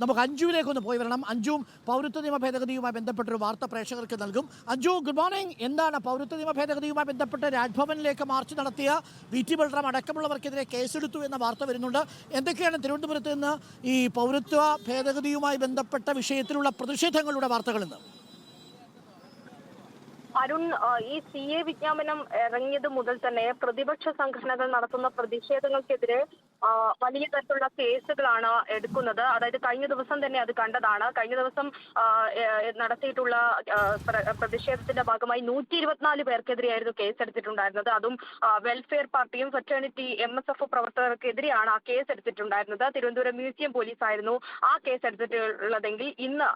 നമുക്ക് അഞ്ജുവിലേക്ക് ഒന്ന് പോയി വരണം. അഞ്ജുവും പൗരത്വ നിയമ ഭേദഗതിയുമായി ബന്ധപ്പെട്ടൊരു വാർത്ത പ്രേക്ഷകർക്ക് നൽകും. Anju, good morning. എന്താണ് പൗരത്വ നിയമ ഭേദഗതിയുമായി ബന്ധപ്പെട്ട് രാജ്ഭവനിലേക്ക് മാർച്ച് നടത്തിയ VT ബൽറാം അടക്കമുള്ളവർക്കെതിരെ കേസെടുത്തു എന്ന വാർത്ത വരുന്നുണ്ട്. എന്തൊക്കെയാണ് തിരുവനന്തപുരത്ത് നിന്ന് ഈ പൗരത്വ ഭേദഗതിയുമായി ബന്ധപ്പെട്ട വിഷയത്തിലുള്ള പ്രതിഷേധങ്ങളുടെ വാർത്തകൾ ഇന്ന്? അരുൺ, ഈ CA വിജ്ഞാപനം ഇറങ്ങിയത് മുതൽ തന്നെ പ്രതിപക്ഷ സംഘടനകൾ നടത്തുന്ന പ്രതിഷേധങ്ങൾക്കെതിരെ വലിയ തരത്തിലുള്ള കേസുകളാണ് എടുക്കുന്നത്. അതായത് കഴിഞ്ഞ ദിവസം തന്നെ അത് കണ്ടതാണ്. കഴിഞ്ഞ ദിവസം നടത്തിയിട്ടുള്ള പ്രതിഷേധത്തിന്റെ ഭാഗമായി 124 പേർക്കെതിരെയായിരുന്നു കേസെടുത്തിട്ടുണ്ടായിരുന്നത്. അതും വെൽഫെയർ പാർട്ടിയും ഫെറ്റേണിറ്റി MSF പ്രവർത്തകർക്കെതിരെയാണ് ആ കേസ് എടുത്തിട്ടുണ്ടായിരുന്നത്. തിരുവനന്തപുരം മ്യൂസിയം പോലീസായിരുന്നു ആ കേസ് എടുത്തിട്ടുള്ളതെങ്കിൽ ഇന്ന്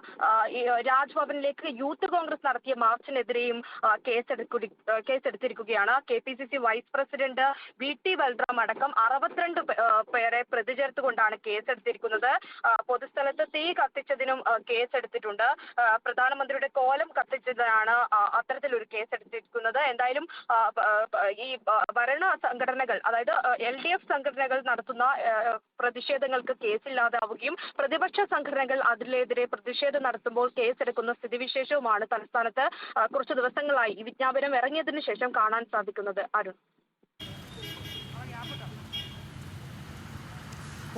രാജ്ഭവനിലേക്ക് യൂത്ത് കോൺഗ്രസ് നടത്തിയ മാർച്ചിനെതിരെയും കേസെടുത്തിരിക്കുകയാണ്. KPCC vice president VT Balram അടക്കം 62 പേരെ പ്രതി ചേർത്തുകൊണ്ടാണ് കേസെടുത്തിരിക്കുന്നത്. പൊതുസ്ഥലത്ത് തീ കത്തിച്ചതിനും കേസെടുത്തിട്ടുണ്ട്. പ്രധാനമന്ത്രിയുടെ കോലം കത്തിച്ചതിനാണ് അത്തരത്തിലൊരു കേസെടുത്തിരിക്കുന്നത്. എന്തായാലും ഈ ഭരണ സംഘടനകൾ, അതായത് LDF സംഘടനകൾ നടത്തുന്ന പ്രതിഷേധങ്ങൾക്ക് കേസില്ലാതാവുകയും പ്രതിപക്ഷ സംഘടനകൾ അതിലെതിരെ പ്രതിഷേധം നടത്തുമ്പോൾ കേസെടുക്കുന്ന സ്ഥിതിവിശേഷവുമാണ് തലസ്ഥാനത്ത് കുറച്ചു ദിവസങ്ങളായി ഈ വിജ്ഞാപനം ഇറങ്ങിയതിനു ശേഷം കാണാൻ സാധിക്കുന്നത്. അരുൺ.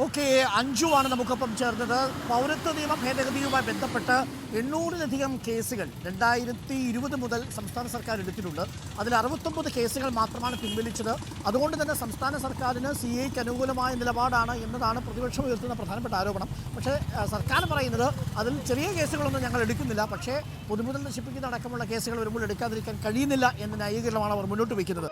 ഓക്കെ, അഞ്ജുവാണ് നമുക്കൊപ്പം ചേർന്നത്. പൗരത്വ നിയമ ഭേദഗതിയുമായി ബന്ധപ്പെട്ട് 800-ലധികം കേസുകൾ 2020 മുതൽ സംസ്ഥാന സർക്കാർ എടുത്തിട്ടുണ്ട്. അതിൽ 69 കേസുകൾ മാത്രമാണ് പിൻവലിച്ചത്. അതുകൊണ്ട് തന്നെ സംസ്ഥാന സർക്കാരിന് CAക്ക് അനുകൂലമായ നിലപാടാണ് എന്നതാണ് പ്രതിപക്ഷം ഉയർത്തുന്ന പ്രധാനപ്പെട്ട ആരോപണം. പക്ഷേ സർക്കാർ പറയുന്നത് അതിൽ ചെറിയ കേസുകളൊന്നും ഞങ്ങൾ എടുക്കുന്നില്ല, പക്ഷേ പൊതുമുതൽ നശിപ്പിക്കുന്ന അടക്കമുള്ള കേസുകൾ വരുമ്പോൾ എടുക്കാതിരിക്കാൻ കഴിയുന്നില്ല എന്ന ന്യായീകരണമാണ് അവർ മുന്നോട്ട് വയ്ക്കുന്നത്.